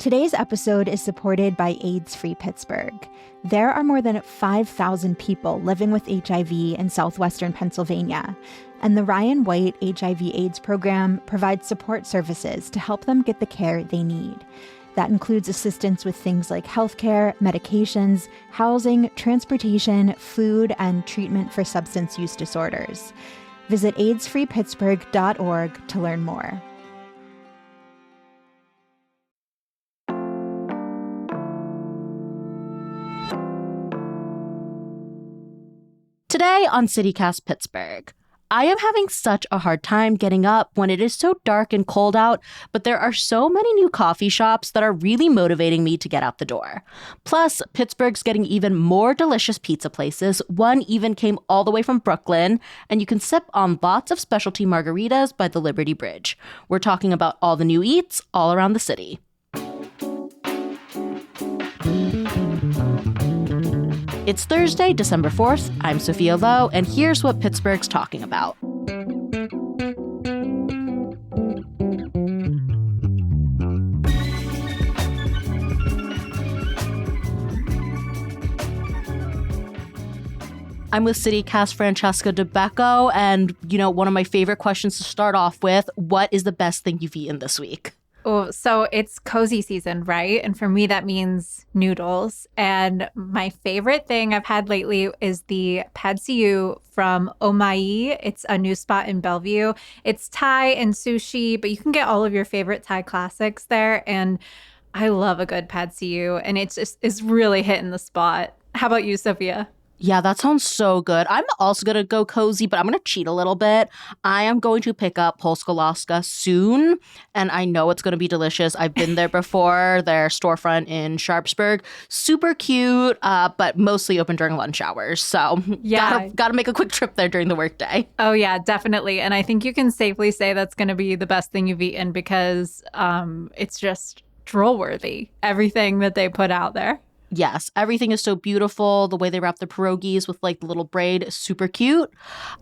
Today's episode is supported by AIDS-Free Pittsburgh. There are more than 5,000 people living with HIV in southwestern Pennsylvania, and the Ryan White HIV/AIDS program provides support services to help them get the care they need. That includes assistance with things like healthcare, medications, housing, transportation, food, and treatment for substance use disorders. Visit aidsfreepittsburgh.org to learn more. Today on CityCast Pittsburgh, I am having such a hard time getting up when it is so dark and cold out, but there are so many new coffee shops that are really motivating me to get out the door. Plus, Pittsburgh's getting even more delicious pizza places. One even came all the way from Brooklyn, and you can sip on lots of specialty margaritas by the Liberty Bridge. We're talking about all the new eats all around the city. It's Thursday, December 4th. I'm Sophia Lowe, and here's what Pittsburgh's talking about. I'm with CityCast Francesca DeBecco, and, one of my favorite questions to start off with, what is the best thing you've eaten this week? Oh, so it's cozy season, right? And for me, that means noodles. And my favorite thing I've had lately is the pad see ew from Omai. It's a new spot in Bellevue. It's Thai and sushi, but you can get all of your favorite Thai classics there. And I love a good pad see ew, and it's really hitting the spot. How about you, Sophia? Yeah, that sounds so good. I'm also going to go cozy, but I'm going to cheat a little bit. I am going to pick up Polska Laska soon, and I know it's going to be delicious. I've been there before, their storefront in Sharpsburg. Super cute, but mostly open during lunch hours. So yeah, gotta make a quick trip there during the workday. Oh, yeah, definitely. And I think you can safely say that's going to be the best thing you've eaten because it's just droll-worthy, everything that they put out there. Yes, everything is so beautiful. The way they wrap the pierogies with the little braid is super cute.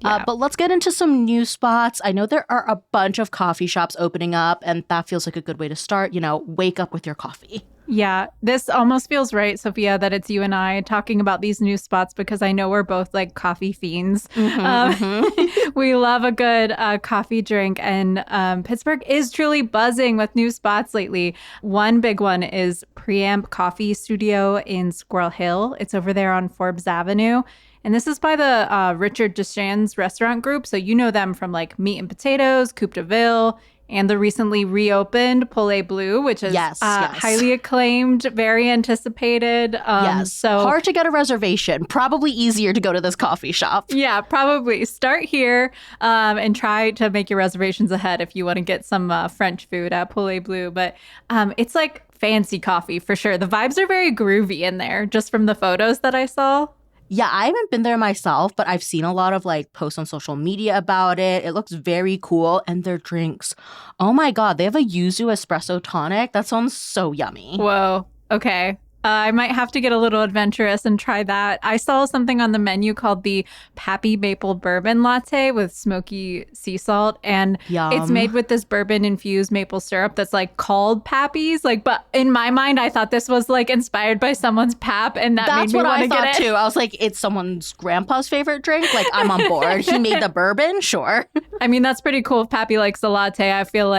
Yeah. But let's get into some new spots. I know there are a bunch of coffee shops opening up, and that feels like a good way to start. Wake up with your coffee. Yeah, this almost feels right, Sophia, that it's you and I talking about these new spots because I know we're both coffee fiends. We love a good coffee drink, and Pittsburgh is truly buzzing with new spots lately. One big one is Preamp Coffee Studio in Squirrel Hill. It's over there on Forbes Avenue. And this is by the Richard Deschan's restaurant group. So you know them from Meat and Potatoes, Coupe de Ville, and the recently reopened Poulet Bleu, which is yes. highly acclaimed, very anticipated. Yes. So hard to get a reservation. Probably easier to go to this coffee shop. Yeah, probably. Start here and try to make your reservations ahead if you want to get some French food at Poulet Bleu. But it's fancy coffee for sure. The vibes are very groovy in there, just from the photos that I saw. Yeah, I haven't been there myself, but I've seen a lot of posts on social media about it. It looks very cool. And their drinks. Oh my God, they have a yuzu espresso tonic. That sounds so yummy. Whoa. Okay. I might have to get a little adventurous and try that. I saw something on the menu called the Pappy Maple Bourbon Latte with smoky sea salt. And Yum. It's made with this bourbon-infused maple syrup that's called Pappy's. But in my mind, I thought this was inspired by someone's pap. And that made me want to get it. That's what I thought too. I was it's someone's grandpa's favorite drink. I'm on board. He made the bourbon, sure. I mean, that's pretty cool if Pappy likes a latte. I feel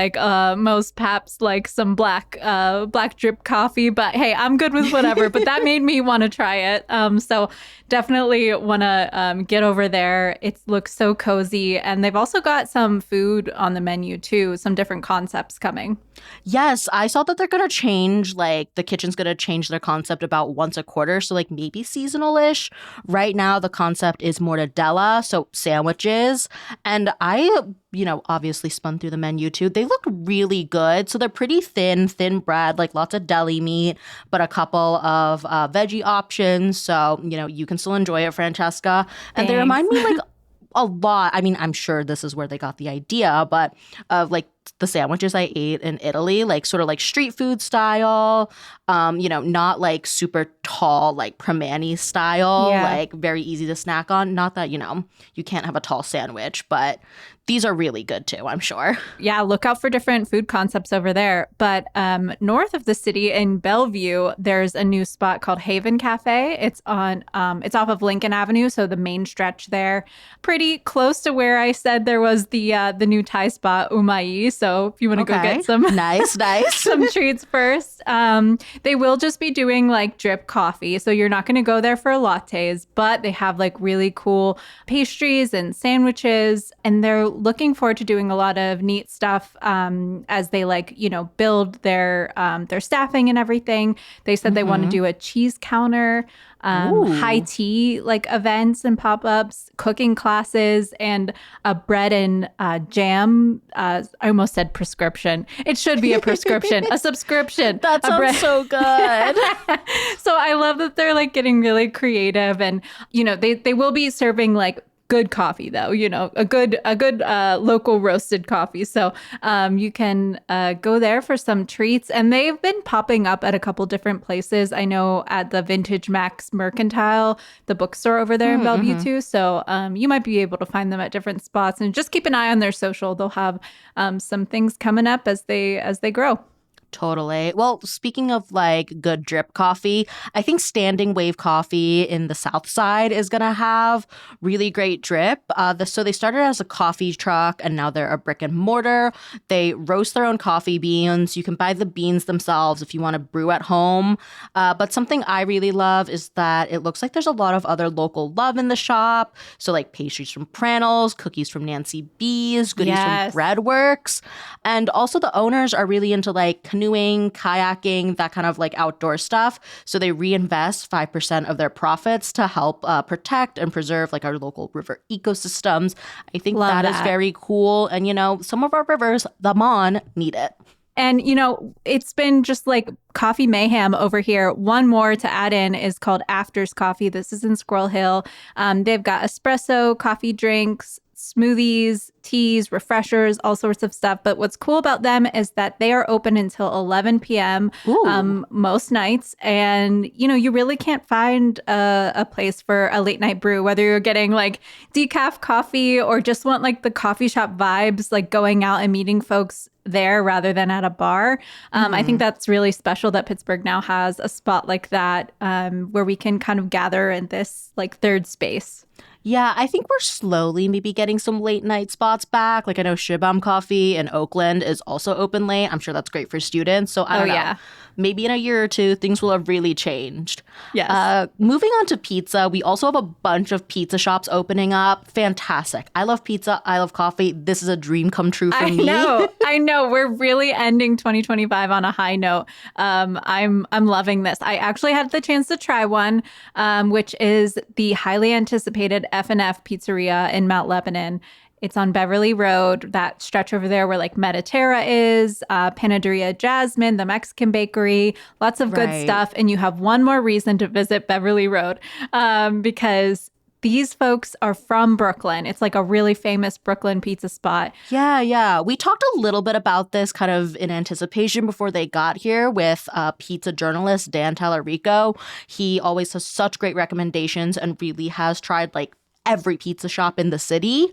most paps like some black drip coffee. But hey, I'm good with whatever, but that made me want to try it. So definitely want to get over there. It looks so cozy. And they've also got some food on the menu too, some different concepts coming. Yes, I saw that they're going to change, the kitchen's going to change their concept about once a quarter. So maybe seasonal-ish. Right now, the concept is mortadella, so sandwiches. And I obviously spun through the menu too. They look really good. So they're pretty thin bread, lots of deli meat, but a couple of veggie options. So, you can still enjoy it, Francesca. And They remind me a lot. I mean, I'm sure this is where they got the idea, but of the sandwiches I ate in Italy, like sort of like street food style, not like super tall, like Primanti style, like very easy to snack on. Not that, you can't have a tall sandwich, but these are really good too, I'm sure. Yeah, look out for different food concepts over there. But north of the city in Bellevue, there's a new spot called Haven Cafe. It's it's off of Lincoln Avenue, so the main stretch there, pretty close to where I said there was the new Thai spot Umai. So if you want to go get some nice some treats first, they will just be doing like drip coffee. So you're not going to go there for lattes, but they have like really cool pastries and sandwiches, and they're looking forward to doing a lot of neat stuff as they build their staffing and everything. They said they want to do a cheese counter, high tea like events and pop-ups, cooking classes, and a bread and jam. I almost said prescription. It should be a prescription, a subscription. That sounds so good. So I love that they're like getting really creative, and they will be serving like good coffee though, a good local roasted coffee. So you can go there for some treats, and they've been popping up at a couple different places. I know at the Vintage Max Mercantile, the bookstore over there in Bellevue too. So you might be able to find them at different spots, and just keep an eye on their social. They'll have some things coming up as they grow. Totally. Well, speaking of like good drip coffee, I think Standing Wave Coffee in the South Side is going to have really great drip. So they started as a coffee truck, and now they're a brick and mortar. They roast their own coffee beans. You can buy the beans themselves if you want to brew at home. But something I really love is that it looks like there's a lot of other local love in the shop. So like pastries from Pranell's, cookies from Nancy B's, goodies from Breadworks. And also the owners are really into like canoeing, kayaking, that kind of like outdoor stuff. So they reinvest 5% of their profits to help protect and preserve like our local river ecosystems. I think that is very cool. And, some of our rivers, the Mon, need it. And, it's been just like coffee mayhem over here. One more to add in is called Afters Coffee. This is in Squirrel Hill. They've got espresso, coffee drinks, smoothies, teas, refreshers, all sorts of stuff. But what's cool about them is that they are open until 11 p.m. Most nights. And, you really can't find a place for a late night brew, whether you're getting like decaf coffee or just want like the coffee shop vibes, like going out and meeting folks there rather than at a bar. I think that's really special that Pittsburgh now has a spot like that where we can kind of gather in this like third space. Yeah, I think we're slowly maybe getting some late night spots back. Like I know Shibam Coffee in Oakland is also open late. I'm sure that's great for students. So I don't know. Yeah. Maybe in a year or two, things will have really changed. Yes. Moving on to pizza, we also have a bunch of pizza shops opening up. Fantastic. I love pizza. I love coffee. This is a dream come true for me. I know. We're really ending 2025 on a high note. I'm loving this. I actually had the chance to try one, which is the highly anticipated F&F Pizzeria in Mount Lebanon. It's on Beverly Road, that stretch over there where like Mediterra is, Panaderia Jasmine, the Mexican bakery, lots of good stuff. And you have one more reason to visit Beverly Road because these folks are from Brooklyn. It's like a really famous Brooklyn pizza spot. Yeah. We talked a little bit about this kind of in anticipation before they got here with pizza journalist Dan Tallarico. He always has such great recommendations and really has tried like every pizza shop in the city.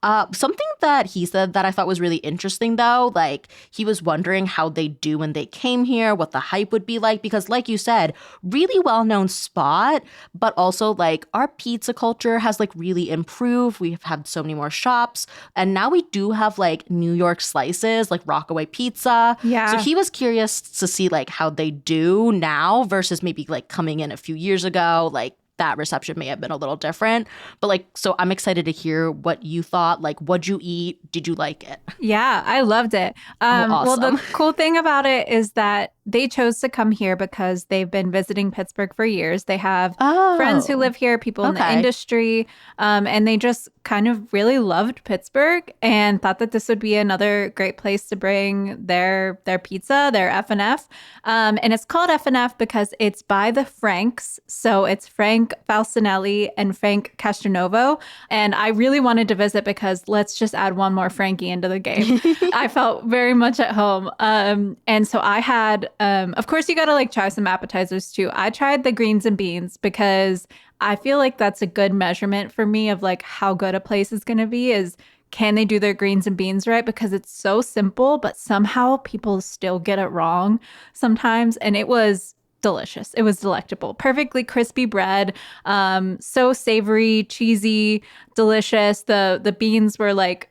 Something that he said that I thought was really interesting, though, like he was wondering how they do when they came here, what the hype would be like, because like you said, really well-known spot, but also like our pizza culture has like really improved. We've had so many more shops, and now we do have like New York slices, like Rockaway Pizza. Yeah. So he was curious to see like how they do now versus maybe like coming in a few years ago, like that reception may have been a little different. But like, so I'm excited to hear what you thought. Like, what'd you eat? Did you like it? Yeah, I loved it. Awesome. Well, the cool thing about it is that they chose to come here because they've been visiting Pittsburgh for years. They have friends who live here, people in the industry, and they just kind of really loved Pittsburgh and thought that this would be another great place to bring their pizza, their F&F. And it's called F&F because it's by the Franks. So it's Frank Falcinelli and Frank Castronovo. And I really wanted to visit because let's just add one more Frankie into the game. I felt very much at home. And so I had, of course, you got to like try some appetizers too. I tried the greens and beans because I feel like that's a good measurement for me of like how good a place is going to be is can they do their greens and beans right? Because it's so simple, but somehow people still get it wrong sometimes. And it was delicious. It was delectable. Perfectly crispy bread. So savory, cheesy, delicious. The beans were like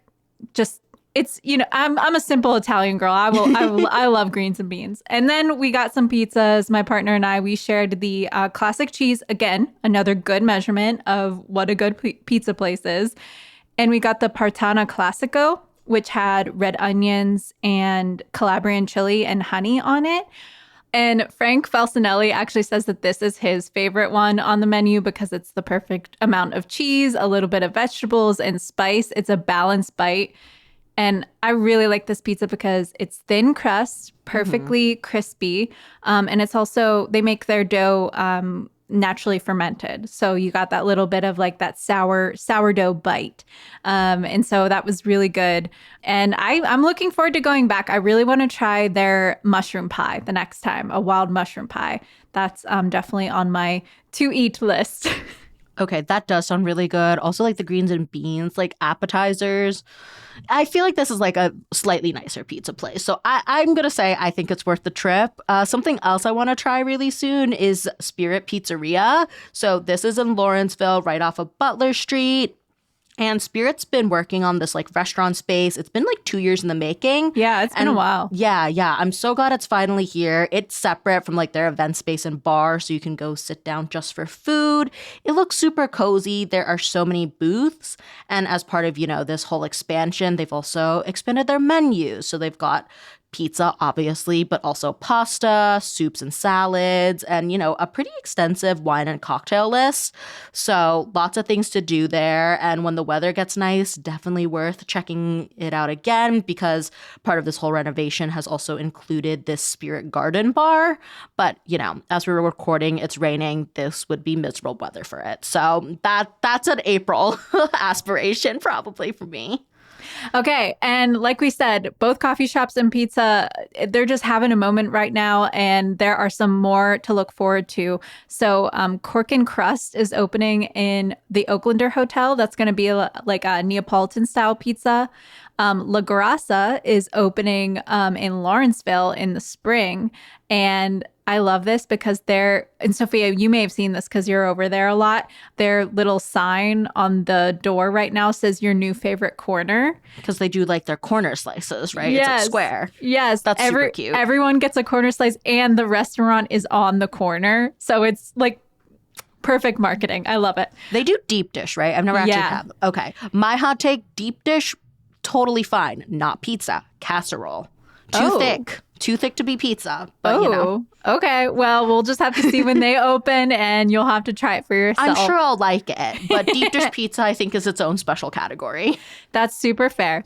just it's, you know, I'm a simple Italian girl. I love greens and beans. And then we got some pizzas. My partner and I, we shared the classic cheese. Again, another good measurement of what a good pizza place is. And we got the Partana Classico, which had red onions and Calabrian chili and honey on it. And Frank Falcinelli actually says that this is his favorite one on the menu because it's the perfect amount of cheese, a little bit of vegetables and spice. It's a balanced bite. And I really like this pizza because it's thin crust, perfectly crispy. And it's also, they make their dough naturally fermented. So you got that little bit of like that sourdough bite. And so that was really good. And I'm looking forward to going back. I really want to try their mushroom pie the next time, a wild mushroom pie. That's definitely on my to-eat list. Okay, that does sound really good. Also, like the greens and beans, like appetizers. I feel like this is like a slightly nicer pizza place. So I'm going to say I think it's worth the trip. Something else I want to try really soon is Spirit Pizzeria. So this is in Lawrenceville, right off of Butler Street. And Spirit's been working on this like restaurant space. It's been like 2 years in the making. Yeah, it's been a while. Yeah. I'm so glad it's finally here. It's separate from like their event space and bar, so you can go sit down just for food. It looks super cozy. There are so many booths. And as part of, you know, this whole expansion, they've also expanded their menus. So they've got pizza, obviously, but also pasta, soups and salads, and, you know, a pretty extensive wine and cocktail list. So lots of things to do there. And when the weather gets nice, definitely worth checking it out again because part of this whole renovation has also included this Spirit Garden bar. But, you know, as we were recording, it's raining. This would be miserable weather for it. So that's an April aspiration probably for me. Okay. And like we said, both coffee shops and pizza, they're just having a moment right now. And there are some more to look forward to. So Cork and Crust is opening in the Oaklander Hotel. That's going to be like a Neapolitan style pizza. La Grassa is opening in Lawrenceville in the spring. And I love this because and Sophia, you may have seen this because you're over there a lot. Their little sign on the door right now says your new favorite corner. Because they do like their corner slices, right? Yes. It's a square. Yes. That's super cute. Everyone gets a corner slice and the restaurant is on the corner. So it's like perfect marketing. I love it. They do deep dish, right? I've never actually had. Okay. My hot take, deep dish, totally fine. Not pizza. Casserole. Too thick to be pizza. But, you know. Okay. Well, we'll just have to see when they open and you'll have to try it for yourself. I'm sure I'll like it. But deep dish pizza, I think, is its own special category. That's super fair.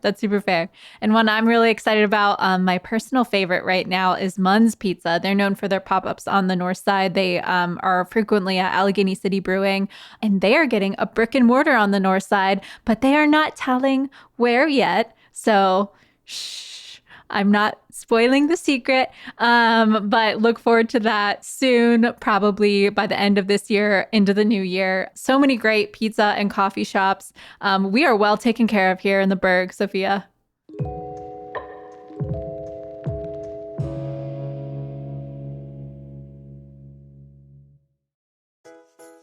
And one I'm really excited about, my personal favorite right now is Munn's Pizza. They're known for their pop-ups on the north side. They are frequently at Allegheny City Brewing, and they are getting a brick and mortar on the north side, but they are not telling where yet. So, shh. I'm not spoiling the secret, but look forward to that soon, probably by the end of this year, into the new year. So many great pizza and coffee shops. We are well taken care of here in the Berg, Sophia.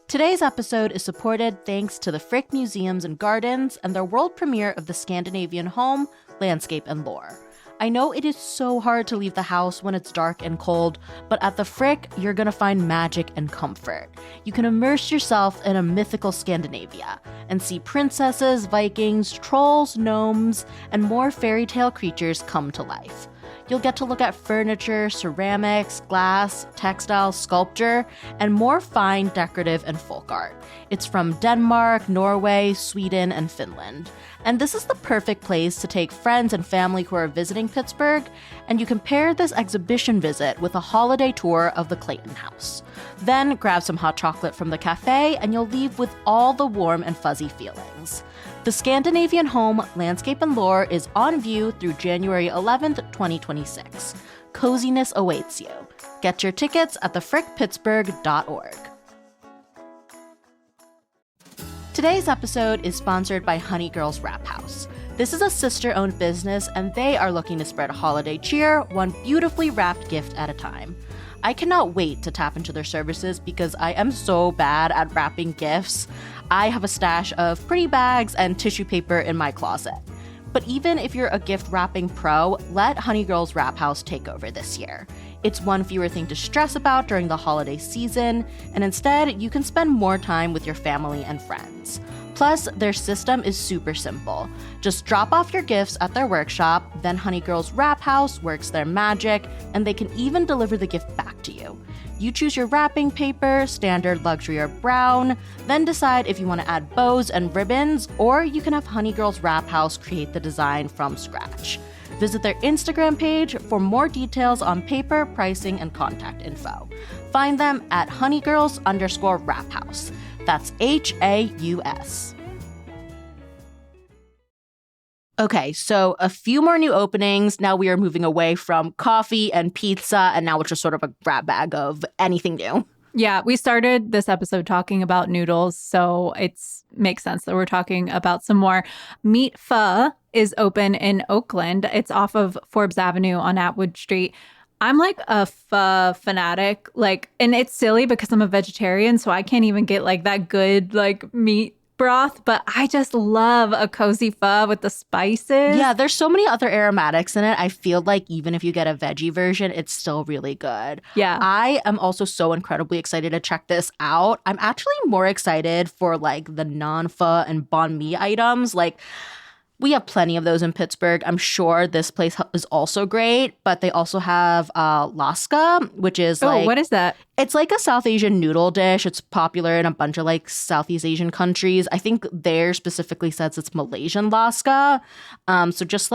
Today's episode is supported thanks to the Frick Museums and Gardens and their world premiere of the Scandinavian Home, Landscape and Lore. I know it is so hard to leave the house when it's dark and cold, but at the Frick, you're gonna find magic and comfort. You can immerse yourself in a mythical Scandinavia and see princesses, Vikings, trolls, gnomes, and more fairy tale creatures come to life. You'll get to look at furniture, ceramics, glass, textiles, sculpture, and more fine decorative and folk art. It's from Denmark, Norway, Sweden, and Finland. And this is the perfect place to take friends and family who are visiting Pittsburgh, and you can pair this exhibition visit with a holiday tour of the Clayton House. Then grab some hot chocolate from the cafe, and you'll leave with all the warm and fuzzy feelings. The Scandinavian Home, Landscape and Lore is on view through January 11th, 2026. Coziness awaits you. Get your tickets at thefrickpittsburgh.org. Today's episode is sponsored by Honey Girls Wrap House. This is a sister-owned business, and they are looking to spread holiday cheer, one beautifully wrapped gift at a time. I cannot wait to tap into their services because I am so bad at wrapping gifts. I have a stash of pretty bags and tissue paper in my closet. But even if you're a gift wrapping pro, let Honey Girls Wrap House take over this year. It's one fewer thing to stress about during the holiday season, and instead, you can spend more time with your family and friends. Plus, their system is super simple. Just drop off your gifts at their workshop, then Honey Girls Wrap House works their magic, and they can even deliver the gift back to you. You choose your wrapping paper, standard, luxury, or brown, then decide if you want to add bows and ribbons, or you can have Honey Girls Wrap House create the design from scratch. Visit their Instagram page for more details on paper, pricing, and contact info. Find them at honeygirls_wrap house. That's HAUS. Okay, so a few more new openings. Now we are moving away from coffee and pizza, and now it's just sort of a grab bag of anything new. Yeah, we started this episode talking about noodles, so it makes sense that we're talking about some more. Meat Pho is open in Oakland. It's off of Forbes Avenue on Atwood Street. I'm like a pho fanatic, and it's silly because I'm a vegetarian, so I can't even get that good meat broth, but I just love a cozy pho with the spices. Yeah, there's so many other aromatics in it. I feel like even if you get a veggie version, it's still really good. Yeah. I am also so incredibly excited to check this out. I'm actually more excited for the non-pho and banh mi items. We have plenty of those in Pittsburgh. I'm sure this place is also great, but they also have laska, which is what is that? It's like a South Asian noodle dish. It's popular in a bunch of Southeast Asian countries. I think there specifically says it's Malaysian laska. So just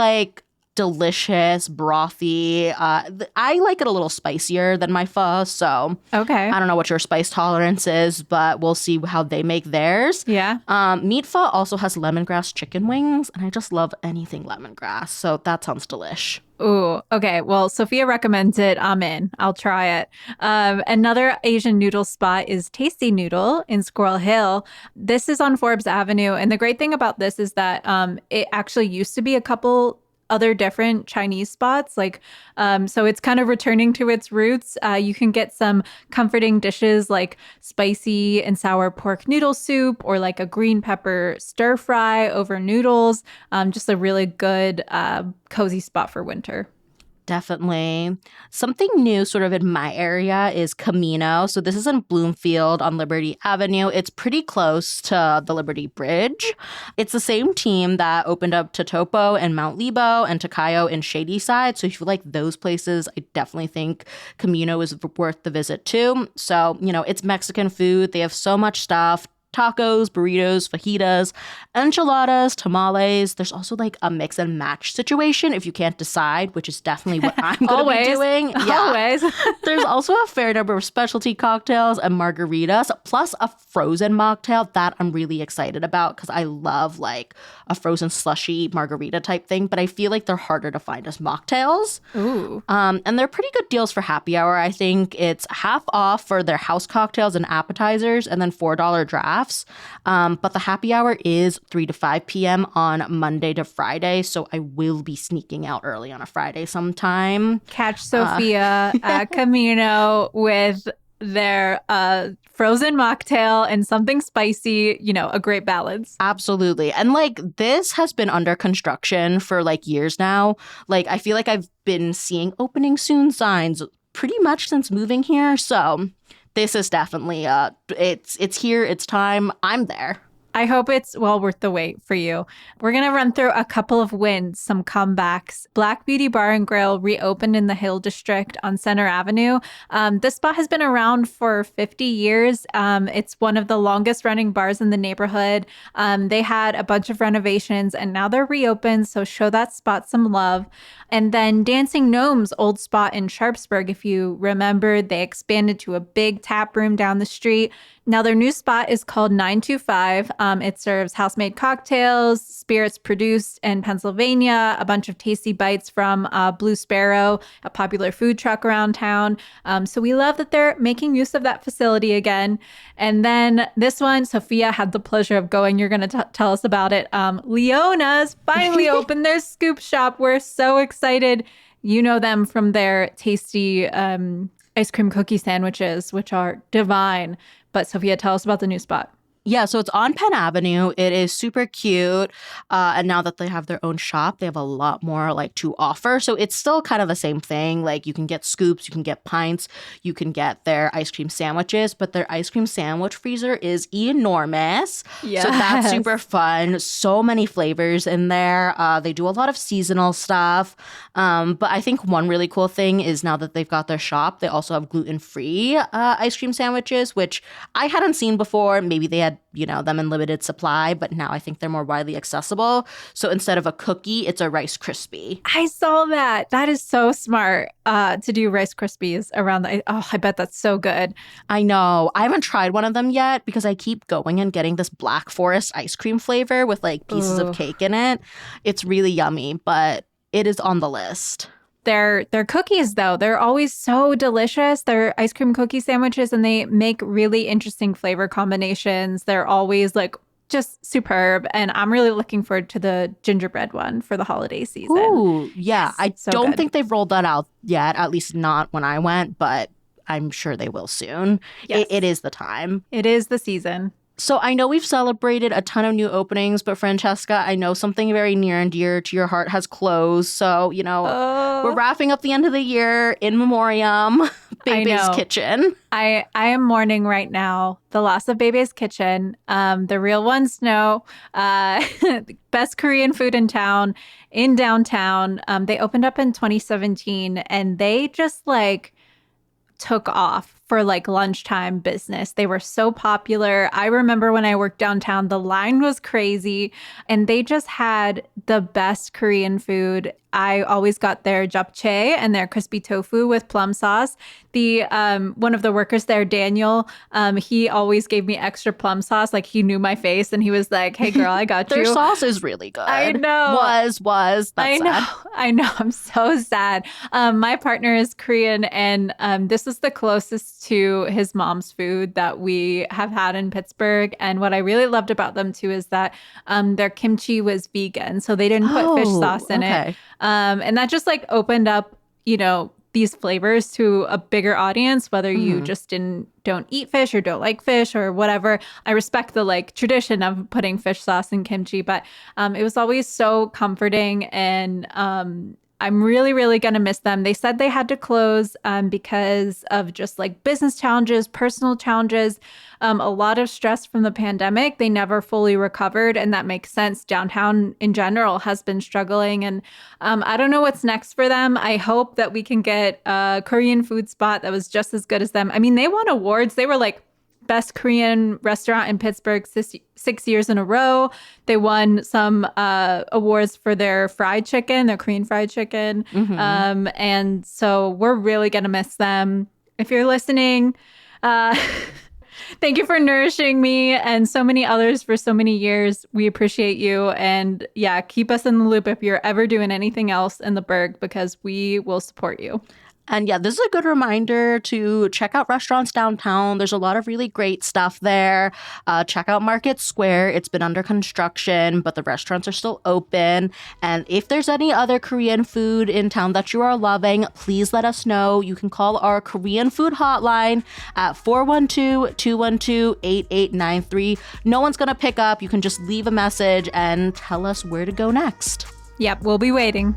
delicious, brothy. I like it a little spicier than my pho, so okay. I don't know what your spice tolerance is, but we'll see how they make theirs. Yeah. Meat Pho also has lemongrass chicken wings, and I just love anything lemongrass, so that sounds delish. Ooh, okay. Well, Sophia recommends it. I'm in. I'll try it. Another Asian noodle spot is Tasty Noodle in Squirrel Hill. This is on Forbes Avenue, and the great thing about this is that it actually used to be a couple other different Chinese spots. So it's kind of returning to its roots. You can get some comforting dishes like spicy and sour pork noodle soup or a green pepper stir fry over noodles. Just a really good cozy spot for winter. Definitely. Something new sort of in my area is Camino. So this is in Bloomfield on Liberty Avenue. It's pretty close to the Liberty Bridge. It's the same team that opened up Totopo and Mount Lebo and Tocayo in Shadyside. So if you like those places, I definitely think Camino is worth the visit too. So, it's Mexican food. They have so much stuff. Tacos, burritos, fajitas, enchiladas, tamales. There's also a mix and match situation if you can't decide, which is definitely what I'm going to be doing. Yeah. Always. There's also a fair number of specialty cocktails and margaritas, plus a frozen mocktail that I'm really excited about because I love a frozen slushy margarita type thing, but I feel like they're harder to find as mocktails. Ooh. And they're pretty good deals for happy hour. I think it's half off for their house cocktails and appetizers and then $4 drafts. But the happy hour is 3 to 5 p.m. on Monday to Friday. So I will be sneaking out early on a Friday sometime. Catch Sophia at Camino with their frozen mocktail and something spicy, a great balance. Absolutely. And this has been under construction for years now. I feel like I've been seeing opening soon signs pretty much since moving here. So this is definitely, it's here, it's time, I'm there. I hope it's well worth the wait for you. We're going to run through a couple of wins, some comebacks. Black Beauty Bar and Grill reopened in the Hill District on Center Avenue. This spot has been around for 50 years. It's one of the longest running bars in the neighborhood. They had a bunch of renovations and now they're reopened, so show that spot some love. And then Dancing Gnome's old spot in Sharpsburg, if you remember, they expanded to a big tap room down the street. Now their new spot is called 925. It serves house-made cocktails, spirits produced in Pennsylvania, a bunch of tasty bites from Blue Sparrow, a popular food truck around town. So we love that they're making use of that facility again. And then this one, Sophia had the pleasure of going. You're going to tell us about it. Leona's finally opened their scoop shop. We're so excited. You know them from their tasty ice cream cookie sandwiches, which are divine. But Sophia, tell us about the new spot. Yeah, so it's on Penn Avenue. It is super cute. And now that they have their own shop, they have a lot more like to offer. So it's still kind of the same thing. Like you can get scoops, you can get pints, you can get their ice cream sandwiches, but their ice cream sandwich freezer is enormous. Yes. So that's super fun. So many flavors in there. They do a lot of seasonal stuff. But I think one really cool thing is now that they've got their shop, they also have gluten-free ice cream sandwiches, which I hadn't seen before. Maybe they had them in limited supply, but now I think they're more widely accessible. So instead of a cookie, it's a Rice Krispie. I saw that. That is so smart to do Rice Krispies around I bet that's so good. I know. I haven't tried one of them yet because I keep going and getting this Black Forest ice cream flavor with like pieces of cake in it. It's really yummy, but it is on the list. Their cookies, though, they're always so delicious. They're ice cream cookie sandwiches, and they make really interesting flavor combinations. They're always like just superb. And I'm really looking forward to the gingerbread one for the holiday season. Ooh, yeah. Yes, I don't think they've rolled that out yet, at least not when I went, but I'm sure they will soon. Yes. It is the time. It is the season. So I know we've celebrated a ton of new openings, but Francesca, I know something very near and dear to your heart has closed. So, we're wrapping up the end of the year in memoriam. Bebe's Kitchen. I am mourning right now the loss of Bebe's Kitchen. The real ones know. Best Korean food in town, in downtown. They opened up in 2017 and they just took off for lunchtime business. They were so popular. I remember when I worked downtown, the line was crazy and they just had the best Korean food. I always got their japchae and their crispy tofu with plum sauce. The one of the workers there, Daniel, he always gave me extra plum sauce. He knew my face and he was like, "Hey girl, I got you." Their sauce is really good. I know. Was. That's sad. I know. I'm so sad. My partner is Korean and this is the closest to his mom's food that we have had in Pittsburgh. And what I really loved about them too is that their kimchi was vegan. So they didn't put fish sauce in it. And that just opened up, these flavors to a bigger audience, whether you just don't eat fish or don't like fish or whatever. I respect the tradition of putting fish sauce in kimchi, but it was always so comforting and I'm really, really going to miss them. They said they had to close because of just business challenges, personal challenges, a lot of stress from the pandemic. They never fully recovered, and that makes sense. Downtown in general has been struggling, and I don't know what's next for them. I hope that we can get a Korean food spot that was just as good as them. I mean, they won awards. They were best Korean restaurant in Pittsburgh 6 years in a row. They won some awards for their fried chicken, their Korean fried chicken. And so we're really going to miss them. If you're listening, thank you for nourishing me and so many others for so many years. We appreciate you. And yeah, keep us in the loop if you're ever doing anything else in the Berg because we will support you. And yeah, this is a good reminder to check out restaurants downtown. There's a lot of really great stuff there. Check out Market Square. It's been under construction, but the restaurants are still open. And if there's any other Korean food in town that you are loving, please let us know. You can call our Korean food hotline at 412-212-8893. No one's going to pick up. You can just leave a message and tell us where to go next. Yep, we'll be waiting.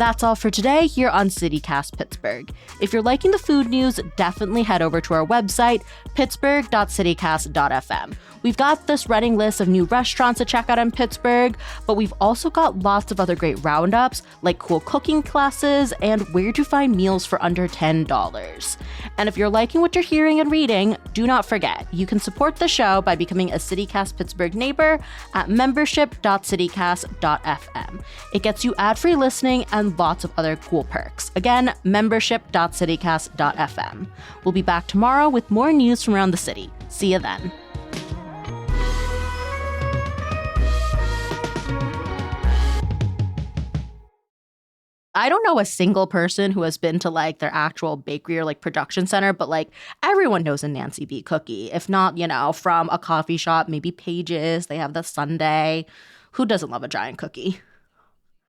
That's all for today here on CityCast Pittsburgh. If you're liking the food news, definitely head over to our website, pittsburgh.citycast.fm. We've got this running list of new restaurants to check out in Pittsburgh, but we've also got lots of other great roundups, like cool cooking classes and where to find meals for under $10. And if you're liking what you're hearing and reading, do not forget, you can support the show by becoming a CityCast Pittsburgh neighbor at membership.citycast.fm. It gets you ad-free listening and lots of other cool perks. Again, membership.citycast.fm. We'll be back tomorrow with more news from around the city. See you then. I don't know a single person who has been to like their actual bakery or like production center, but like everyone knows a Nancy B cookie. If not, from a coffee shop, maybe Pages, they have the sundae. Who doesn't love a giant cookie?